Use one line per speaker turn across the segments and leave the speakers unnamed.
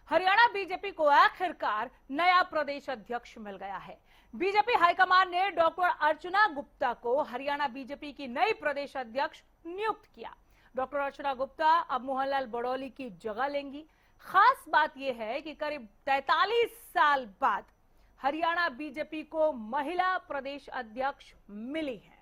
Haryana BJP को आखिरकार नया प्रदेश अध्यक्ष मिल गया है। बीजेपी हाईकमान ने डॉक्टर अर्चना गुप्ता को हरियाणा बीजेपी की नई प्रदेश अध्यक्ष नियुक्त किया। डॉक्टर अर्चना गुप्ता अब मोहनलाल बड़ौली की जगह लेंगी। खास बात यह है कि करीब 43 साल बाद हरियाणा बीजेपी को महिला प्रदेश अध्यक्ष मिली है।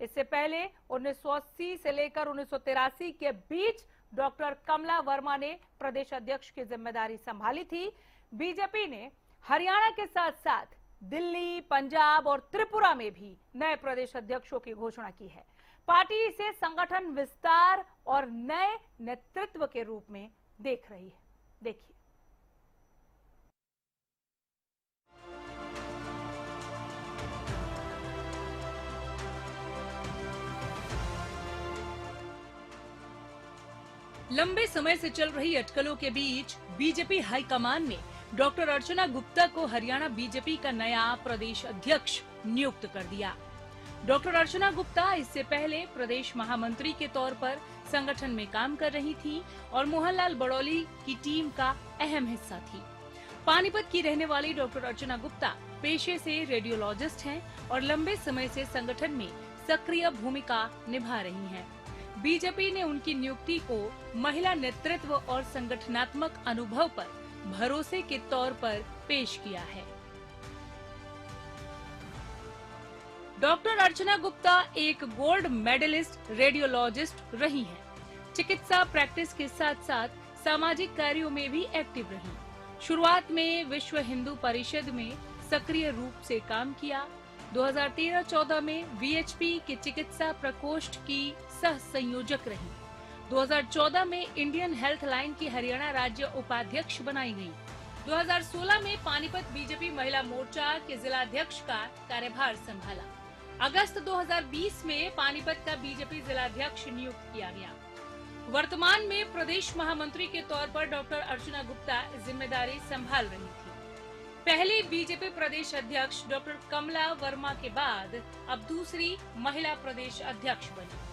इससे पहले 1980 से लेकर 1983 के बीच डॉक्टर कमला वर्मा ने प्रदेश अध्यक्ष की जिम्मेदारी संभाली थी। बीजेपी ने हरियाणा के साथ साथ दिल्ली, पंजाब और त्रिपुरा में भी नए प्रदेश अध्यक्षों की घोषणा की है। पार्टी इसे संगठन विस्तार और नए नेतृत्व के रूप में देख रही है। देखिए। लंबे समय से चल रही अटकलों के बीच बीजेपी हाईकमान ने डॉक्टर अर्चना गुप्ता को हरियाणा बीजेपी का नया प्रदेश अध्यक्ष नियुक्त कर दिया। डॉक्टर अर्चना गुप्ता इससे पहले प्रदेश महामंत्री के तौर पर संगठन में काम कर रही थी और मोहनलाल बड़ौली की टीम का अहम हिस्सा थी। पानीपत की रहने वाली डॉक्टर अर्चना गुप्ता पेशे से रेडियोलॉजिस्ट हैं और लंबे समय से संगठन में सक्रिय भूमिका निभा रही हैं। बीजेपी ने उनकी नियुक्ति को महिला नेतृत्व और संगठनात्मक अनुभव पर भरोसे के तौर पर पेश किया है। डॉक्टर अर्चना गुप्ता एक गोल्ड मेडलिस्ट रेडियोलॉजिस्ट रही हैं। चिकित्सा प्रैक्टिस के साथ साथ सामाजिक कार्यों में भी एक्टिव रही। शुरुआत में विश्व हिंदू परिषद में सक्रिय रूप से काम किया। 2013-14 में वीएचपी के चिकित्सा प्रकोष्ठ की सह संयोजक रही। 2014 में इंडियन हेल्थ लाइन की हरियाणा राज्य उपाध्यक्ष बनाई गई। 2016 में पानीपत बीजेपी महिला मोर्चा के जिलाध्यक्ष का कार्यभार संभाला। अगस्त 2020 में पानीपत का बीजेपी जिलाध्यक्ष नियुक्त किया गया। वर्तमान में प्रदेश महामंत्री के तौर पर डॉक्टर अर्चना गुप्ता जिम्मेदारी संभाल रही थी। पहली बीजेपी प्रदेश अध्यक्ष डॉक्टर कमला वर्मा के बाद अब दूसरी महिला प्रदेश अध्यक्ष बनी।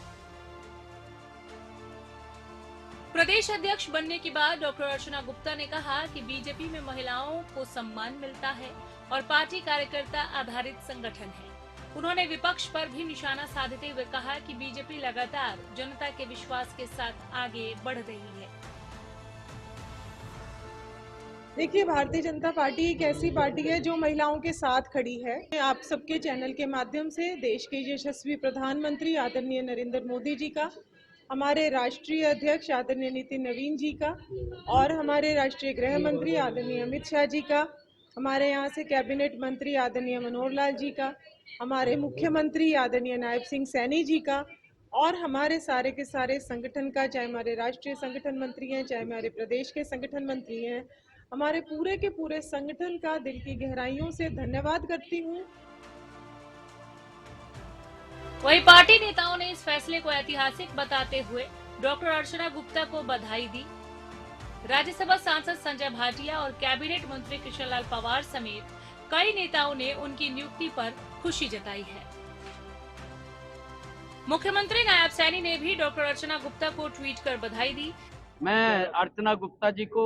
प्रदेश अध्यक्ष बनने के बाद डॉक्टर अर्चना गुप्ता ने कहा कि बीजेपी में महिलाओं को सम्मान मिलता है और पार्टी कार्यकर्ता आधारित संगठन है। उन्होंने विपक्ष पर भी निशाना साधते हुए कहा कि बीजेपी लगातार जनता के विश्वास के साथ आगे बढ़ रही है।
देखिए, भारतीय जनता पार्टी एक ऐसी पार्टी है जो महिलाओं के साथ खड़ी है। आप सबके चैनल के माध्यम से देश के यशस्वी प्रधानमंत्री आदरणीय नरेंद्र मोदी जी का, हमारे राष्ट्रीय अध्यक्ष आदरणीय नितिन नवीन जी का और हमारे राष्ट्रीय गृह मंत्री आदरणीय अमित शाह जी का, हमारे यहाँ से कैबिनेट मंत्री आदरणीय मनोहर लाल जी का, हमारे मुख्यमंत्री आदरणीय नायब सिंह सैनी जी का और हमारे सारे के सारे संगठन का, चाहे हमारे राष्ट्रीय संगठन मंत्री हैं, चाहे हमारे प्रदेश के संगठन मंत्री हैं, हमारे पूरे के पूरे संगठन का दिल की गहराइयों से धन्यवाद करती हूँ।
वहीं पार्टी नेताओं ने इस फैसले को ऐतिहासिक बताते हुए डॉक्टर अर्चना गुप्ता को बधाई दी। राज्यसभा सांसद संजय भाटिया और कैबिनेट मंत्री कृष्णलाल पंवार समेत कई नेताओं ने उनकी नियुक्ति पर खुशी जताई है। मुख्यमंत्री नायब सैनी ने भी डॉक्टर अर्चना गुप्ता को ट्वीट कर बधाई दी।
मैं अर्चना गुप्ता जी को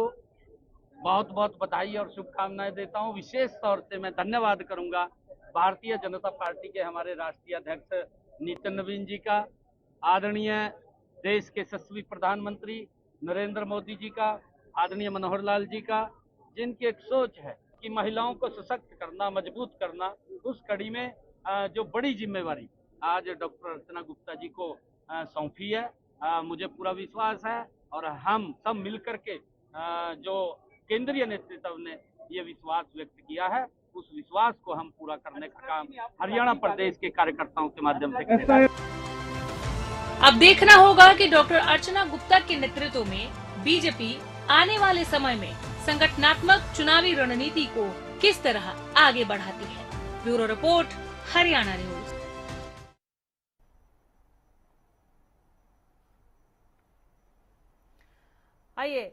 बहुत बहुत बधाई और शुभकामनाएं देता हूं। विशेष तौर से मैं धन्यवाद करूंगा भारतीय जनता पार्टी के हमारे राष्ट्रीय अध्यक्ष नितिन नवीन जी का, आदरणीय देश के यशस्वी प्रधानमंत्री नरेंद्र मोदी जी का, आदरणीय मनोहर लाल जी का, जिनकी एक सोच है कि महिलाओं को सशक्त करना, मजबूत करना। उस कड़ी में जो बड़ी जिम्मेवारी आज डॉक्टर अर्चना गुप्ता जी को सौंपी है, मुझे पूरा विश्वास है और हम सब मिलकर के जो केंद्रीय नेतृत्व ने ये विश्वास व्यक्त किया है, उस विश्वास को हम पूरा करने का काम हरियाणा प्रदेश के कार्यकर्ताओं के माध्यम से करेंगे।
अब देखना होगा कि डॉक्टर अर्चना गुप्ता के नेतृत्व में बीजेपी आने वाले समय में संगठनात्मक चुनावी रणनीति को किस तरह आगे बढ़ाती है। Bureau report, Haryana news. आइए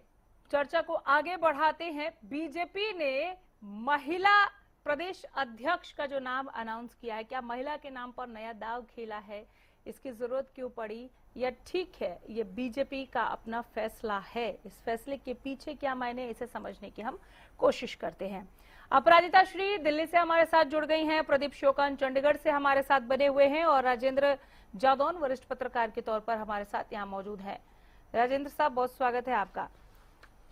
चर्चा को आगे बढ़ाते हैं। बीजेपी ने महिला प्रदेश अध्यक्ष का जो नाम अनाउंस किया है, क्या महिला के नाम पर नया दाव खेला है इसकी जरूरत क्यों पड़ी, या ठीक है ये बीजेपी का अपना फैसला है, इस फैसले के पीछे क्या मायने, इसे समझने की हम कोशिश करते हैं। अपराजिता श्री दिल्ली से हमारे साथ जुड़ गई हैं, प्रदीप शोकन चंडीगढ़ से हमारे साथ बने हुए हैं और राजेंद्र जादौन वरिष्ठ पत्रकार के तौर पर हमारे साथ यहाँ मौजूद है। राजेंद्र साहब, बहुत स्वागत है आपका।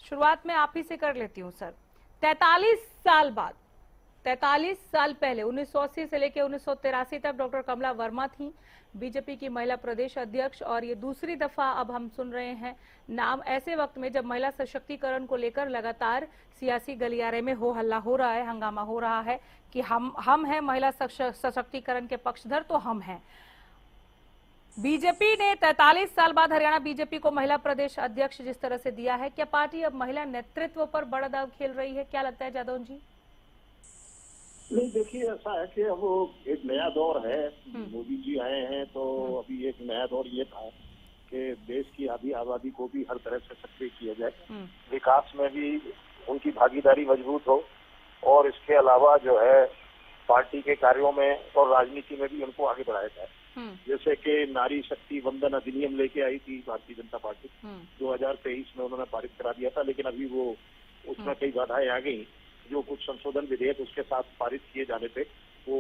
शुरुआत में आप ही से कर लेती हूँ सर। 43 साल बाद, 43 साल पहले 1980 से लेकर 1983 तक डॉक्टर कमला वर्मा थी बीजेपी की महिला प्रदेश अध्यक्ष, और ये दूसरी दफा अब हम सुन रहे हैं नाम ऐसे वक्त में जब महिला सशक्तिकरण को लेकर लगातार सियासी गलियारे में हो हल्ला हो रहा है, हंगामा हो रहा है कि हम हैं महिला सशक्तिकरण के पक्षधर, तो हम हैं। बीजेपी ने 43 साल बाद हरियाणा बीजेपी को महिला प्रदेश अध्यक्ष जिस तरह से दिया है, क्या पार्टी अब महिला नेतृत्व पर बड़ा दाव खेल रही है? क्या लगता है जादौन जी?
नहीं, देखिए ऐसा है कि अब एक नया दौर है। मोदी जी आए हैं तो अभी एक नया दौर ये था कि देश की आधी आबादी को भी हर तरह से सक्रिय किया जाए, विकास में भी उनकी भागीदारी मजबूत हो, और इसके अलावा जो है पार्टी के कार्यों में और राजनीति में भी उनको आगे बढ़ाया जाए। जैसे कि नारी शक्ति वंदन अधिनियम लेके आई थी भारतीय जनता पार्टी, 2023 में उन्होंने पारित करा दिया था, लेकिन अभी वो उसमें कई बाधाएं आ गई। जो कुछ संशोधन विधेयक उसके साथ पारित किए जाने पे वो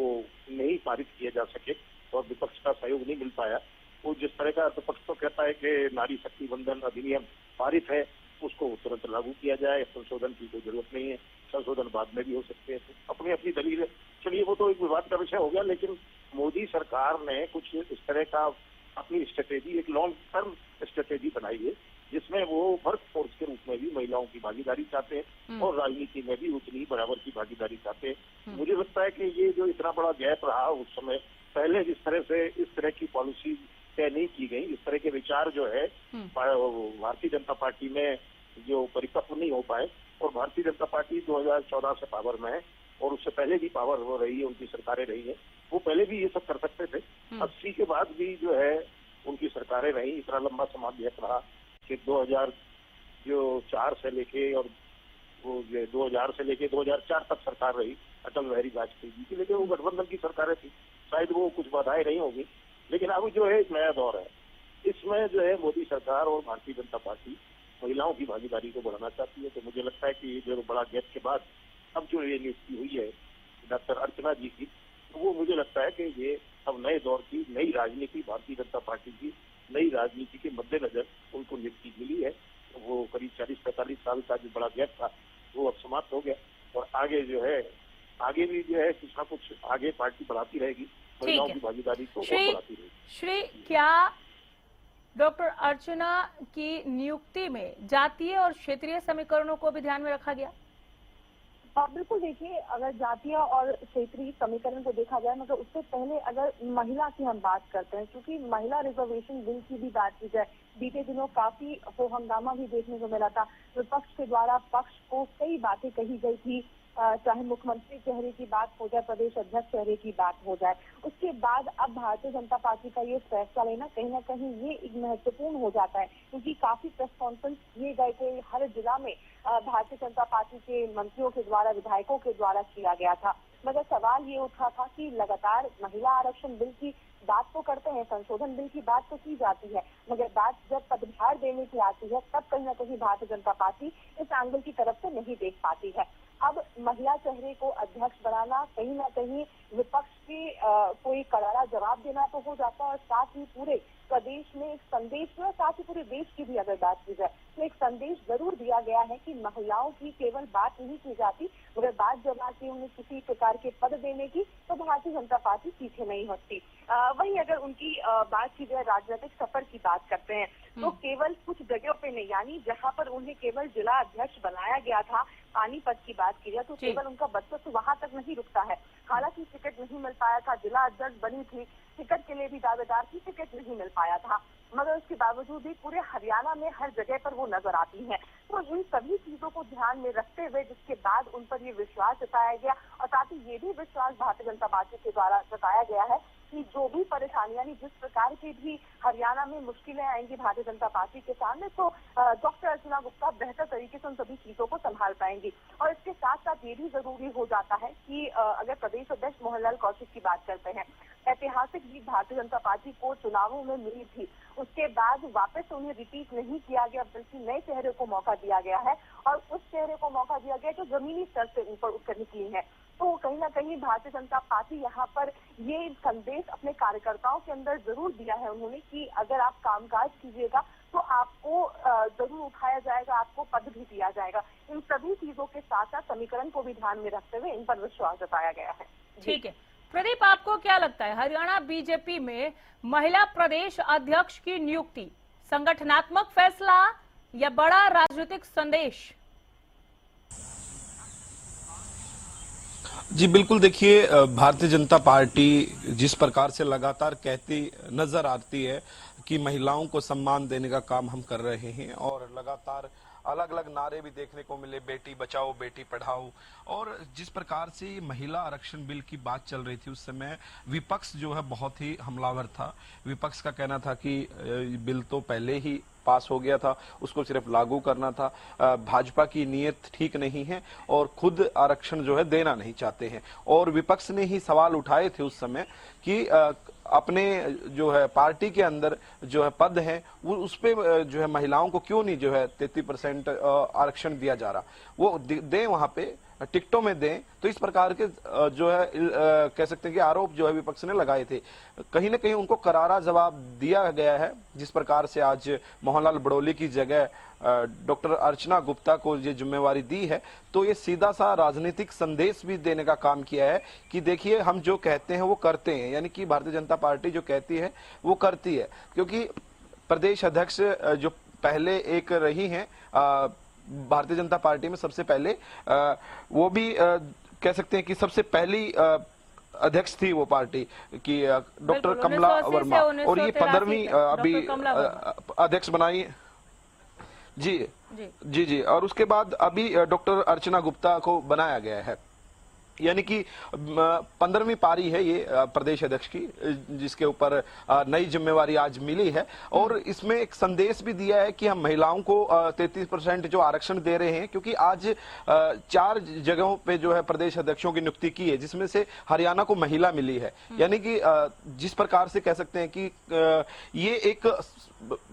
नहीं पारित किए जा सके और विपक्ष का सहयोग नहीं मिल पाया। वो जिस तरह का विपक्ष तो कहता है कि नारी शक्ति वंदन अधिनियम पारित है, उसको तुरंत लागू किया जाए, संशोधन की कोई जरूरत नहीं है, संशोधन बाद में भी हो सकते हैं। तो अपनी अपनी दलील, चलिए वो तो एक विवाद का विषय हो गया, लेकिन मोदी सरकार ने कुछ इस तरह का अपनी स्ट्रेटेजी, एक लॉन्ग टर्म स्ट्रेटेजी बनाई है, जिसमें वो वर्क फोर्स के रूप में भी महिलाओं की भागीदारी चाहते हैं और राजनीति में भी उतनी बराबर की भागीदारी चाहते हैं। मुझे लगता है कि ये जो इतना बड़ा गैप रहा उस समय, पहले जिस तरह से इस तरह की पॉलिसी तय नहीं की गई, इस तरह के विचार जो है भारतीय जनता पार्टी में जो परिपक्व नहीं हो पाए, और भारतीय जनता पार्टी 2014 से पावर में है और उससे पहले भी पावर हो रही है, उनकी सरकारें रही है, वो पहले भी ये सब कर सकते थे। 80 के बाद भी जो है उनकी सरकारें रही, इतना लंबा समाज रहा कि 2004 से लेके और वो 2000 से लेके 2004 तक सरकार रही अटल बिहारी वाजपेयी जी की, लेकिन वो गठबंधन की सरकारें थी, शायद वो कुछ बाधाएं नहीं होगी। लेकिन अब जो है एक नया दौर है, इसमें जो है मोदी सरकार और भारतीय जनता पार्टी महिलाओं की भागीदारी को बढ़ाना चाहती है। तो मुझे लगता है कि जो बड़ा गैप के बाद अब जो ये नियुक्ति हुई है डॉक्टर अर्चना जी की, तो वो मुझे लगता है कि ये अब नए दौर की नई राजनीति, भारतीय जनता पार्टी की नई राजनीति के मद्देनजर उनको नियुक्ति मिली है। तो वो करीब 40-45 साल का जो बड़ा गैप था वो अब समाप्त हो गया, और आगे जो है आगे भी जो है कुछ ना कुछ आगे पार्टी बढ़ाती रहेगी, महिलाओं की भागीदारी को बढ़ाती रहेगी।
श्री, क्या डॉक्टर अर्चना की नियुक्ति में जातीय और क्षेत्रीय समीकरणों को भी ध्यान में रखा गया?
बिल्कुल, देखिए अगर जातीय और क्षेत्रीय समीकरण को देखा जाए, मगर उससे पहले अगर महिला की हम बात करते हैं, क्योंकि महिला रिजर्वेशन बिल की भी बात की जाए, बीते दिनों काफी हो हंगामा भी देखने को मिला था। विपक्ष के द्वारा पक्ष को कई बातें कही गई थी, चाहे मुख्यमंत्री चेहरे की बात हो जाए, प्रदेश अध्यक्ष चेहरे की बात हो जाए। उसके बाद अब भारतीय जनता पार्टी का ये फैसला लेना कहीं ना कहीं ये एक महत्वपूर्ण हो जाता है, क्योंकि काफी प्रेस कॉन्फ्रेंस किए गए थे हर जिला में, भारतीय जनता पार्टी के मंत्रियों के द्वारा, विधायकों के द्वारा किया गया था। मगर सवाल ये उठा था कि लगातार महिला आरक्षण बिल की बात तो करते हैं, संशोधन बिल की बात तो की जाती है, मगर बात जब पदभार देने की आती है तब कहीं ना कहीं भारतीय जनता पार्टी इस एंगल की तरफ से नहीं देख पाती है। अब महिला चेहरे को अध्यक्ष बनाना कहीं ना कहीं विपक्ष के कोई करारा जवाब देना तो हो जाता है, और साथ ही पूरे प्रदेश में एक संदेश है, साथ ही पूरे देश की भी अगर बात की जाए तो एक संदेश जरूर दिया गया है कि महिलाओं की केवल बात नहीं की जाती, मगर बात जब आती है उन्हें किसी प्रकार के पद देने की तो भारतीय जनता पार्टी पीछे नहीं हटती। वहीं अगर उनकी बात की जाए राजनीतिक सफर की बात करते हैं तो केवल कुछ जगहों पे नहीं, यानी जहां पर उन्हें केवल जिला अध्यक्ष बनाया गया था, पानीपत की बात की जाए तो केवल उनका वर्चस्व वहां तक नहीं रुकता है। हालांकि टिकट नहीं मिल पाया था, जिला अध्यक्ष बनी थी, टिकट के लिए भी दावेदार थी, टिकट नहीं मिल पाया था, मगर उसके बावजूद भी पूरे हरियाणा में हर जगह पर वो नजर आती हैं। तो इन सभी चीजों को ध्यान में रखते हुए जिसके बाद उन पर ये विश्वास जताया गया, और साथ ही ये भी विश्वास भारतीय जनता पार्टी के द्वारा जताया गया है कि जो भी परेशानियां, जिस प्रकार की भी हरियाणा में मुश्किलें आएंगी भारतीय जनता पार्टी के सामने, तो डॉक्टर अर्चना गुप्ता बेहतर तरीके से उन सभी चीजों को संभाल पाएंगी। और इसके साथ साथ ये भी जरूरी हो जाता है कि अगर प्रदेश अध्यक्ष मोहन लाल कौशिक की बात करते हैं, ऐतिहासिक जीत भारतीय जनता पार्टी को चुनावों में मिली थी, उसके बाद वापस उन्हें रिपीट नहीं किया गया, बल्कि नए चेहरे को मौका दिया गया है और उस चेहरे को मौका दिया गया जो जमीनी स्तर से ऊपर उठकर निकली है। तो कहीं ना कहीं भारतीय जनता पार्टी यहाँ पर ये संदेश अपने कार्यकर्ताओं के अंदर जरूर दिया है उन्होंने कि अगर आप कामकाज कीजिएगा तो आपको जरूर उठाया जाएगा, आपको पद भी दिया जाएगा। इन सभी चीजों के साथ साथ समीकरण को भी ध्यान में रखते हुए इन पर विश्वास जताया गया है।
ठीक है प्रदीप, आपको क्या लगता है हरियाणा बीजेपी में महिला प्रदेश अध्यक्ष की नियुक्ति संगठनात्मक फैसला या बड़ा राजनीतिक संदेश?
जी बिल्कुल, देखिए भारतीय जनता पार्टी जिस प्रकार से लगातार कहती नजर आती है कि महिलाओं को सम्मान देने का काम हम कर रहे हैं और लगातार अलग अलग नारे भी देखने को मिले, बेटी बचाओ बेटी पढ़ाओ, और जिस प्रकार से महिला आरक्षण बिल की बात चल रही थी उस समय विपक्ष जो है बहुत ही हमलावर था। विपक्ष का कहना था कि बिल तो पहले ही पास हो गया था, उसको सिर्फ लागू करना था, भाजपा की नीयत ठीक नहीं है और खुद आरक्षण जो है देना नहीं चाहते हैं। और विपक्ष ने ही सवाल उठाए थे उस समय कि अपने जो है पार्टी के अंदर जो है पद हैं वो उस पे जो है महिलाओं को क्यों नहीं जो है 33% आरक्षण दिया जा रहा, वो दें वहां पे टिकटों में दें। तो इस प्रकार के जो है कह सकते हैं कि आरोप जो है विपक्ष ने लगाए थे, कहीं ना कहीं उनको करारा जवाब दिया गया है। जिस प्रकार से आज मोहनलाल बड़ौली की जगह डॉक्टर अर्चना गुप्ता को ये जिम्मेवारी दी है, तो ये सीधा सा राजनीतिक संदेश भी देने का काम किया है कि देखिए हम जो कहते हैं वो करते हैं, यानी कि भारतीय जनता पार्टी जो कहती है वो करती है। क्योंकि प्रदेश अध्यक्ष जो पहले एक रही हैं भारतीय जनता पार्टी में, सबसे पहले वो भी कह सकते हैं कि सबसे पहली अध्यक्ष थी वो पार्टी की डॉक्टर कमला वर्मा, और ये 15वीं अभी अध्यक्ष बनाई। जी जी जी जी, और उसके बाद अभी डॉक्टर अर्चना गुप्ता को बनाया गया है, यानी कि 15वीं पारी है ये प्रदेश अध्यक्ष की, जिसके ऊपर नई जिम्मेवारी आज मिली है। और इसमें एक संदेश भी दिया है कि हम महिलाओं को 33% जो आरक्षण दे रहे हैं, क्योंकि आज 4 जगहों पे जो है प्रदेश अध्यक्षों की नियुक्ति की है, जिसमें से हरियाणा को महिला मिली है। यानी कि जिस प्रकार से कह सकते हैं कि ये एक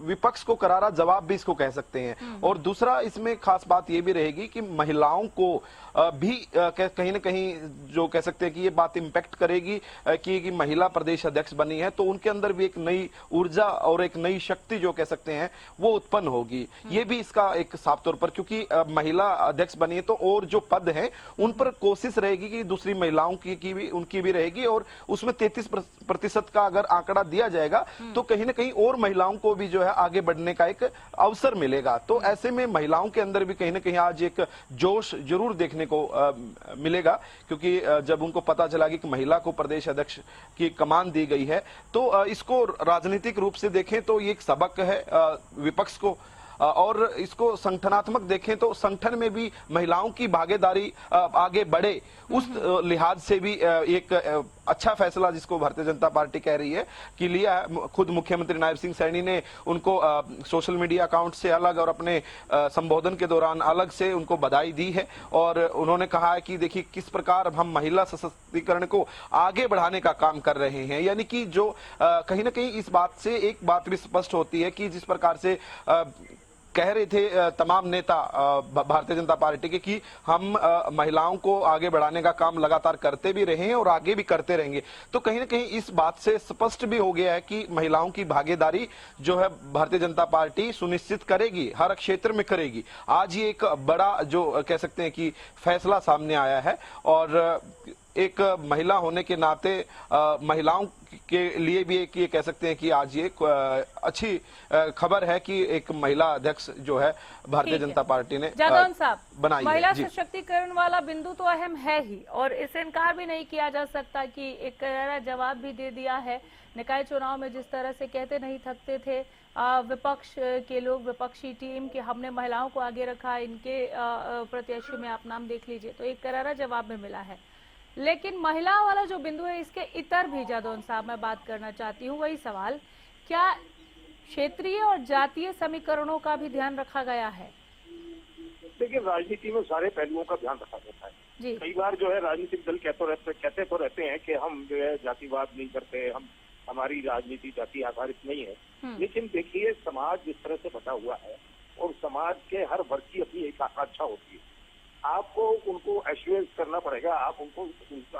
विपक्ष को करारा जवाब भी इसको कह सकते हैं। और दूसरा इसमें खास बात ये भी रहेगी कि महिलाओं को भी कहीं ना कहीं जो कह सकते हैं कि ये बात इंपैक्ट करेगी कि महिला प्रदेश अध्यक्ष बनी है, तो उनके अंदर भी एक नई ऊर्जा और एक नई शक्ति जो कह सकते हैं वो उत्पन्न होगी। ये भी इसका एक साफ तौर पर, क्योंकि महिला अध्यक्ष बनी है तो और जो पद हैं उन पर कोशिश रहेगी कि दूसरी महिलाओं की भी उनकी भी रहेगी, और उसमें 33% का अगर आंकड़ा दिया जाएगा तो कहीं ना कहीं और महिलाओं को भी जो है आगे बढ़ने का एक अवसर मिलेगा। तो ऐसे में महिलाओं के अंदर भी कहीं ना कहीं आज एक जोश जरूर देखने को मिलेगा, क्योंकि जब उनको पता चला कि महिला को प्रदेश अध्यक्ष की कमान दी गई है, तो इसको राजनीतिक रूप से देखें तो ये एक सबक है विपक्ष को, और इसको संगठनात्मक देखें तो संगठन में भी महिलाओं की भागीदारी आगे बढ़े, उस लिहाज से भी एक अच्छा फैसला जिसको भारतीय जनता पार्टी कह रही है कि लिया है। खुद मुख्यमंत्री नायब सिंह सैनी ने उनको सोशल मीडिया अकाउंट से अलग और अपने संबोधन के दौरान अलग से उनको बधाई दी है, और उन्होंने कहा है कि देखिए किस प्रकार हम महिला सशक्तिकरण को आगे बढ़ाने का काम कर रहे हैं। यानी कि जो कहीं ना कहीं इस बात से एक बात भी स्पष्ट होती है कि जिस प्रकार से कह रहे थे तमाम नेता भारतीय जनता पार्टी के कि हम महिलाओं को आगे बढ़ाने का काम लगातार करते भी रहे हैं और आगे भी करते रहेंगे, तो कहीं ना कहीं इस बात से स्पष्ट भी हो गया है कि महिलाओं की भागीदारी जो है भारतीय जनता पार्टी सुनिश्चित करेगी, हर क्षेत्र में करेगी। आज ये एक बड़ा जो कह सकते हैं कि फैसला सामने आया है, और एक महिला होने के नाते महिलाओं के लिए भी एक ये कह सकते हैं कि आज ये अच्छी खबर है कि एक महिला अध्यक्ष जो है भारतीय जनता पार्टी ने
जादौन साहब
बनाई है।
महिला सशक्तिकरण वाला बिंदु तो अहम है ही, और इससे इनकार भी नहीं किया जा सकता कि एक करारा जवाब भी दे दिया है। निकाय चुनाव में जिस तरह से कहते नहीं थकते थे विपक्ष के लोग, विपक्षी टीम कि हमने महिलाओं को आगे रखा, इनके प्रत्याशी में आप नाम देख लीजिए, तो एक करारा जवाब में मिला है। लेकिन महिला वाला जो बिंदु है, इसके इतर भी जादौन साहब मैं बात करना चाहती हूँ। वही सवाल, क्या क्षेत्रीय और जातीय समीकरणों का भी ध्यान रखा गया है?
देखिए, राजनीति में सारे पहलुओं का ध्यान रखा जाता है जी। कई बार जो है राजनीतिक दल कहते तो रहते हैं कि हम जो है जातिवाद नहीं करते, हम कोई राजनीति जाति आधारित नहीं है। लेकिन देखिए, समाज जिस तरह से बटा हुआ है और समाज के हर वर्ग की अपनी एक आकांक्षा होती है। आपको उनको एश्योरेंस करना पड़ेगा, आप उनको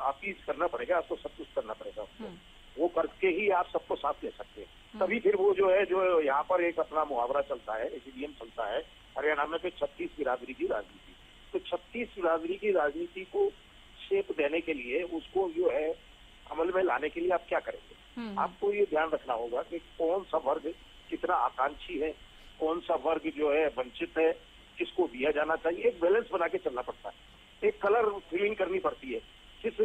अपीज करना पड़ेगा, आपको सब कुछ करना पड़ेगा। वो करके ही आप सबको साथ ले सकते हैं। तभी फिर वो जो है, जो यहाँ पर एक अपना मुहावरा चलता है, एक नियम चलता है हरियाणा में, फिर 36 बिरादरी की राजनीति। तो 36 बिरादरी की राजनीति को शेप देने के लिए, उसको जो है अमल में लाने के लिए आप क्या करेंगे? आपको ये ध्यान रखना होगा कि कौन सा वर्ग कितना आकांक्षी है, कौन सा वर्ग जो है वंचित है, किसको दिया जाना चाहिए। एक बैलेंस बना के चलना पड़ता है, एक कलर फीलिंग करनी पड़ती है, किस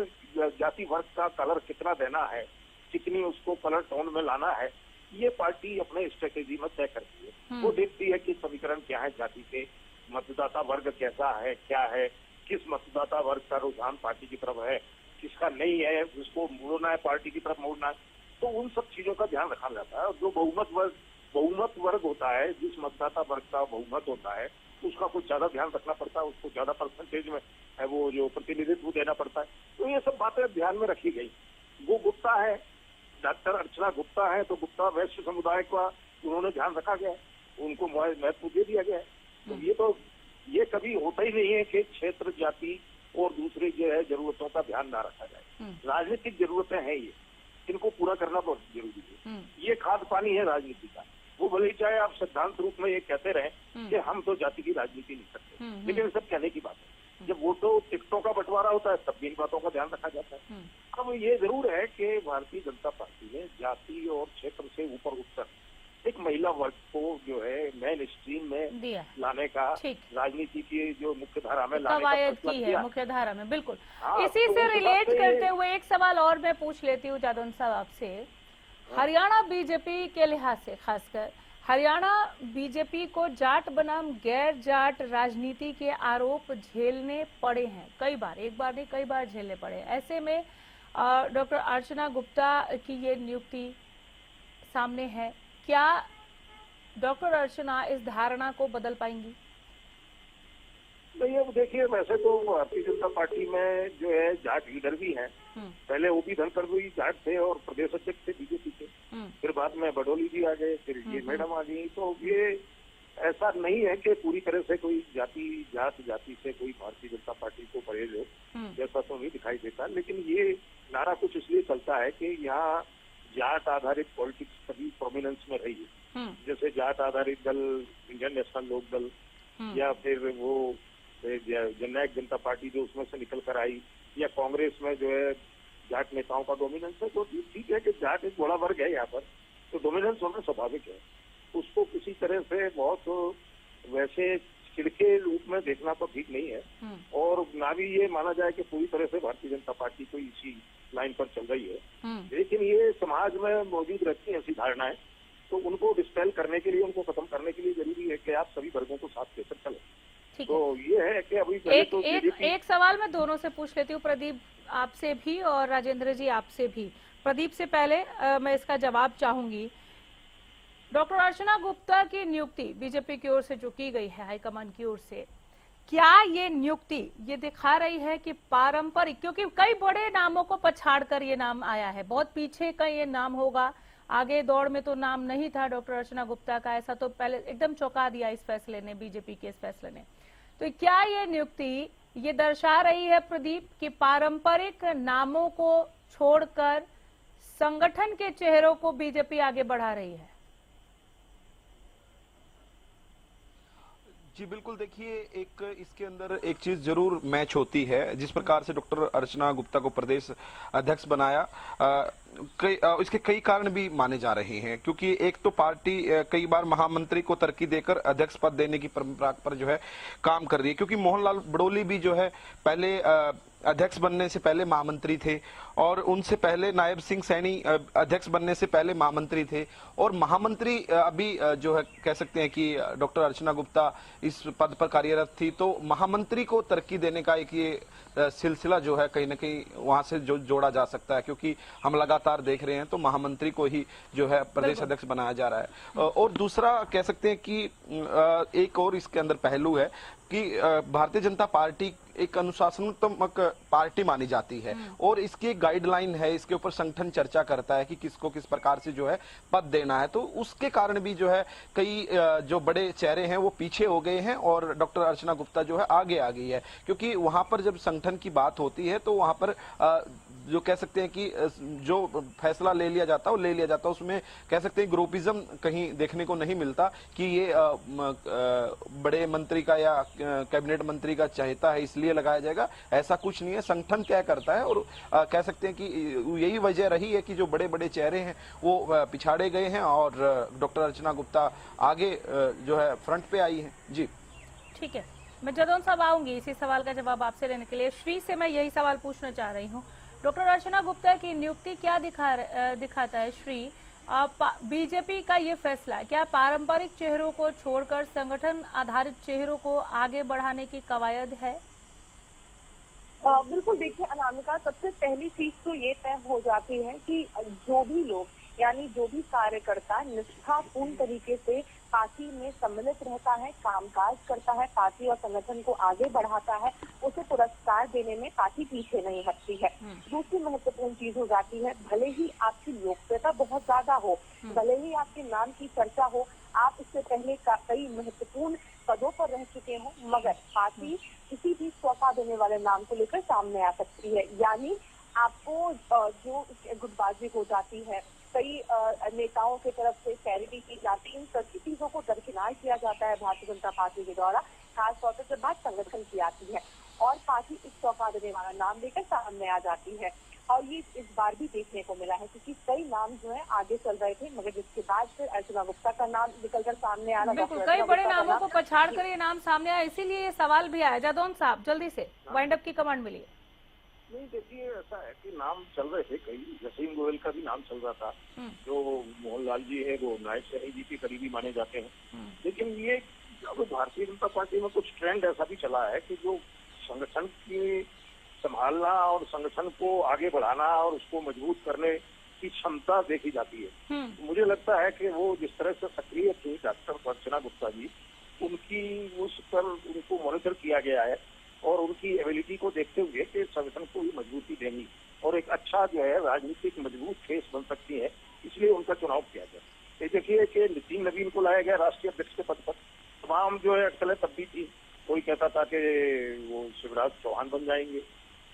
जाति वर्ग का कलर कितना देना है, कितनी उसको कलर टोन में लाना है। ये पार्टी अपने स्ट्रेटेजी में तय करती है। वो देखती है कि समीकरण क्या है, जाति के मतदाता वर्ग कैसा है, क्या है, किस मतदाता वर्ग का रुझान पार्टी की तरफ है, किसका नहीं है, जिसको मोड़ना है पार्टी की तरफ मोड़ना है। तो उन सब चीजों का ध्यान रखा जाता है। और जो बहुमत वर्ग होता है, जिस मतदाता वर्ग का बहुमत होता है, उसका कुछ ज्यादा ध्यान रखना पड़ता है, उसको ज्यादा परसेंटेज में है वो जो प्रतिनिधित्व देना पड़ता है। तो ये सब बातें ध्यान में रखी गई। वो गुप्ता है, डॉक्टर अर्चना गुप्ता है, तो गुप्ता वैश्य समुदाय का उन्होंने ध्यान रखा गया, उनको महत्व दे दिया गया है। तो ये कभी होता ही नहीं है कि क्षेत्र, जाति और दूसरे जो है जरूरतों का ध्यान ना रखा जाए। राजनीतिक जरूरतें हैं ये, इनको पूरा करना बहुत जरूरी है। ये खाद पानी है राजनीति का। वो भले ही चाहे आप सिद्धांत रूप में ये कहते रहे कि हम तो जाति की राजनीति नहीं करते, लेकिन सब कहने की बात है। जब वोटों टिकटों का बंटवारा होता है तब भी इन बातों का ध्यान रखा जाता है। अब ये जरूर है कि भारतीय जनता पार्टी ने जाति और क्षेत्र से ऊपर उठकर एक महिला वर्ग को जो है मेन स्ट्रीम में लाने का, राजनीति की जो मुख्य धारा में लाने का फैसला किया है।
मुख्य धारा में, बिल्कुल।
हाँ,
इसी से रिलेट करते हुए एक सवाल और मैं पूछ लेती हूँ जादौन साहब आपसे। हरियाणा बीजेपी के लिहाज से, खासकर हरियाणा बीजेपी को जाट बनाम गैर जाट राजनीति के आरोप झेलने पड़े हैं कई बार, एक बार नहीं कई बार झेलने पड़े। ऐसे में डॉक्टर अर्चना गुप्ता की ये नियुक्ति सामने है, क्या डॉक्टर अर्चना इस धारणा को बदल पाएंगी?
नहीं, अब देखिए, वैसे तो भारतीय जनता पार्टी में जो है जाट लीडर भी हैं। पहले ओपी धनखड़ भी जाट थे और प्रदेश अध्यक्ष थे बीजेपी के। फिर बाद में बडोली जी आ गए, फिर ये मैडम आ गई। तो ये ऐसा नहीं है कि पूरी तरह से कोई जाति से कोई भारतीय जनता पार्टी को परहेज हो, जैसा तो नहीं दिखाई देता। लेकिन ये नारा कुछ इसलिए चलता है कि यहाँ जाट आधारित पॉलिटिक्स कभी प्रोमिनेंस में रही है। जैसे जाट आधारित दल इंडियन नेशनल लोक दल, या फिर वो जननायक जनता पार्टी जो उसमें से निकल कर आई, या कांग्रेस में जो है जाट नेताओं का डोमिनेंस है। तो ठीक है कि जाट एक बड़ा वर्ग है यहाँ पर, तो डोमिनेंस होना स्वाभाविक है। उसको किसी तरह से बहुत वैसे छिड़के रूप में देखना तो ठीक नहीं है। और ना भी ये माना जाए कि पूरी तरह से भारतीय जनता पार्टी कोई इसी लाइन पर चल रही है। लेकिन ये समाज में मौजूद रहती है ऐसी धारणाएं, तो उनको डिस्पेल करने के लिए, उनको खत्म करने के लिए जरूरी है कि आप सभी वर्गों को साथ लेकर चलें। तो ये है कि अभी
एक सवाल मैं दोनों से पूछ लेती हूँ, प्रदीप आपसे भी और राजेंद्र जी आपसे भी। प्रदीप से पहले मैं इसका जवाब चाहूंगी। डॉक्टर अर्चना गुप्ता की नियुक्ति बीजेपी की ओर से जो की गई है हाईकमान की ओर से, क्या ये नियुक्ति ये दिखा रही है कि पारंपरिक, क्योंकि कई बड़े नामों को पछाड़कर ये नाम आया है, बहुत पीछे का ये नाम होगा, आगे दौड़ में तो नाम नहीं था डॉक्टर अर्चना गुप्ता का, ऐसा तो पहले एकदम चौंका दिया इस फैसले ने, बीजेपी के इस फैसले ने। तो क्या ये नियुक्ति ये दर्शा रही है प्रदीप कि पारंपरिक नामों को छोड़कर संगठन के चेहरों को बीजेपी आगे बढ़ा रही है?
जी बिल्कुल, देखिए एक इसके अंदर एक चीज जरूर मैच होती है। जिस प्रकार से डॉक्टर अर्चना गुप्ता को प्रदेश अध्यक्ष बनाया, इसके कई कारण भी माने जा रहे हैं। क्योंकि एक तो पार्टी कई बार महामंत्री को तरक्की देकर अध्यक्ष पद देने की परंपरा पर जो है काम कर रही है। क्योंकि मोहनलाल बडोली भी जो है पहले अध्यक्ष बनने से पहले महामंत्री थे, और उनसे पहले नायब सिंह सैनी अध्यक्ष बनने से पहले महामंत्री थे, और महामंत्री अभी जो है कह सकते हैं कि डॉक्टर अर्चना गुप्ता इस पद पर कार्यरत थी। तो महामंत्री को तरक्की देने का एक ये सिलसिला जो है कहीं ना कहीं वहां से जोड़ा जा सकता है, क्योंकि हम लगातार देख रहे हैं तो महामंत्री को ही जो है प्रदेश अध्यक्ष बनाया जा रहा है। और दूसरा कह सकते हैं कि एक और इसके अंदर पहलू है कि भारतीय जनता पार्टी एक अनुशासनात्मक पार्टी मानी जाती है और इसकी एक गाइडलाइन है, इसके ऊपर संगठन चर्चा करता है कि किसको किस प्रकार से जो है पद देना है। तो उसके कारण भी जो है कई जो बड़े चेहरे हैं वो पीछे हो गए हैं और डॉक्टर अर्चना गुप्ता जो है आगे आ गई है, क्योंकि वहां पर जब संगठन की बात होती है तो वहां पर जो कह सकते हैं कि जो फैसला ले लिया जाता है वो ले लिया जाता है, उसमें कह सकते हैं ग्रुपिज्म कहीं देखने को नहीं मिलता कि ये बड़े मंत्री का या कैबिनेट मंत्री का चाहता है इसलिए लगाया जाएगा, ऐसा कुछ नहीं है। संगठन तय करता है और कह सकते हैं कि यही वजह रही है कि जो बड़े बड़े चेहरे हैं वो पिछाड़े गए हैं और डॉक्टर अर्चना गुप्ता आगे जो है फ्रंट पे आई है। जी
ठीक है, मैं जदौन साहब आऊंगी इसी सवाल का जवाब आपसे लेने के लिए। श्री से मैं यही सवाल पूछना चाह रही हूँ, डॉक्टर अर्चना गुप्ता की नियुक्ति क्या दिखाता है श्री? बीजेपी का ये फैसला क्या पारंपरिक चेहरों को छोड़कर संगठन आधारित चेहरों को आगे बढ़ाने की कवायद है?
बिल्कुल, देखिए अनामिका, सबसे पहली चीज तो ये तय हो जाती है कि जो भी लोग यानी जो भी कार्यकर्ता निष्ठापूर्ण तरीके से पार्टी में सम्मिलित रहता है, कामकाज करता है, पार्टी और संगठन को आगे बढ़ाता है, उसे पुरस्कार देने में पार्टी पीछे नहीं हटती है। दूसरी महत्वपूर्ण चीज हो जाती है, भले ही आपकी लोकप्रियता बहुत ज्यादा हो, भले ही आपके नाम की चर्चा हो, आप इससे पहले कई महत्वपूर्ण पदों पर रह चुके हो, मगर पार्टी किसी भी सौंपा देने वाले नाम को लेकर सामने आ सकती है। यानी आपको जो गुटबाजी हो जाती है, कई नेताओं की तरफ से चैरिटी की जाती है, इन सभी चीजों को दरकिनार किया जाता है भारतीय जनता पार्टी के द्वारा, खासतौर पर जब बात संगठन की आती है और पार्टी इस सौंपा देने वाला नाम लेकर सामने आ जाती है। और ये इस बार भी देखने को मिला है, क्योंकि कई नाम जो है आगे चल रहे थे, मगर जिसके बाद फिर अर्चना गुप्ता का नाम निकलकर सामने आ रहा।
बिल्कुल, कई बड़े नामों को पछाड़ कर ये नाम सामने आया, इसीलिए ये सवाल भी आया। जादौन साहब जल्दी से वाइंड अप की कमांड मिली।
नहीं, देखिए ऐसा है कि नाम चल रहे थे कई, जसीम गोयल का भी नाम चल रहा था, जो मोहनलाल जी है वो नायब सैनी जी के करीबी माने जाते हैं। लेकिन ये अब भारतीय जनता पार्टी में कुछ ट्रेंड ऐसा भी चला है कि जो संगठन की संभालना और संगठन को आगे बढ़ाना और उसको मजबूत करने की क्षमता देखी जाती है। मुझे लगता है कि वो जिस तरह से सक्रिय थी डॉक्टर अर्चना गुप्ता जी, उनकी उस पर उनको मॉनिटर किया गया है और उनकी एबिलिटी को देखते हुए कि संगठन को भी मजबूती देनी और एक अच्छा जो है राजनीतिक मजबूत फेस बन सकती है, इसलिए उनका चुनाव किया गया। ये देखिए कि नितिन नवीन को लाया गया राष्ट्रीय अध्यक्ष के पद पर, तमाम जो है अटकलें तब भी थी, कोई कहता था कि वो शिवराज चौहान बन जाएंगे,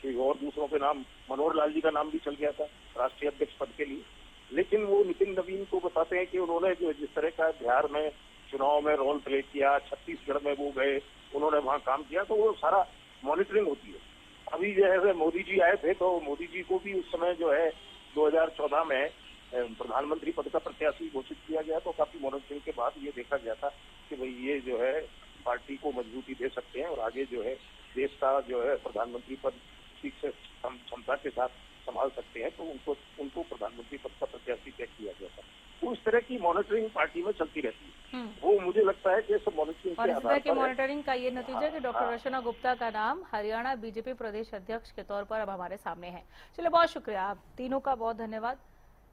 कि और दूसरों के नाम, मनोहर लाल जी का नाम भी चल गया था राष्ट्रीय अध्यक्ष पद के लिए। लेकिन वो नितिन नवीन को बताते हैं कि उन्होंने जो जिस तरह का बिहार में चुनाव में रोल प्ले किया, छत्तीसगढ़ में वो गए, उन्होंने वहाँ काम किया, तो वो सारा मॉनिटरिंग होती है। अभी जो है मोदी जी आए थे, तो मोदी जी को भी उस समय जो है 2014 में प्रधानमंत्री पद का प्रत्याशी घोषित किया गया, तो काफी मॉनिटरिंग के बाद ये देखा गया था कि भाई ये जो है पार्टी को मजबूती दे सकते हैं और आगे जो है देश का जो है प्रधानमंत्री पद ठीक से क्षमता के साथ संभाल सकते हैं, तो उनको प्रधानमंत्री पद का प्रत्याशी तय किया गया था। तो इस तरह की मॉनिटरिंग पार्टी में चलती रहती है। वो मुझे लगता है कि सब मॉनिटरिंग
और इस तरह की मॉनिटरिंग का ये नतीजा कि डॉक्टर अर्चना गुप्ता का नाम हरियाणा बीजेपी प्रदेश अध्यक्ष के तौर पर अब हमारे सामने है। चलिए, बहुत शुक्रिया आप तीनों का, बहुत धन्यवाद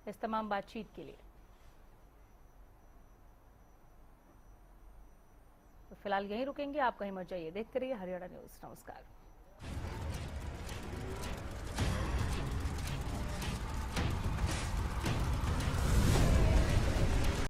इस तमाम बातचीत के लिए। तो फिलहाल यहीं रुकेंगे, आप कहीं मत जाइए, देखते रहिए हरियाणा न्यूज। नमस्कार।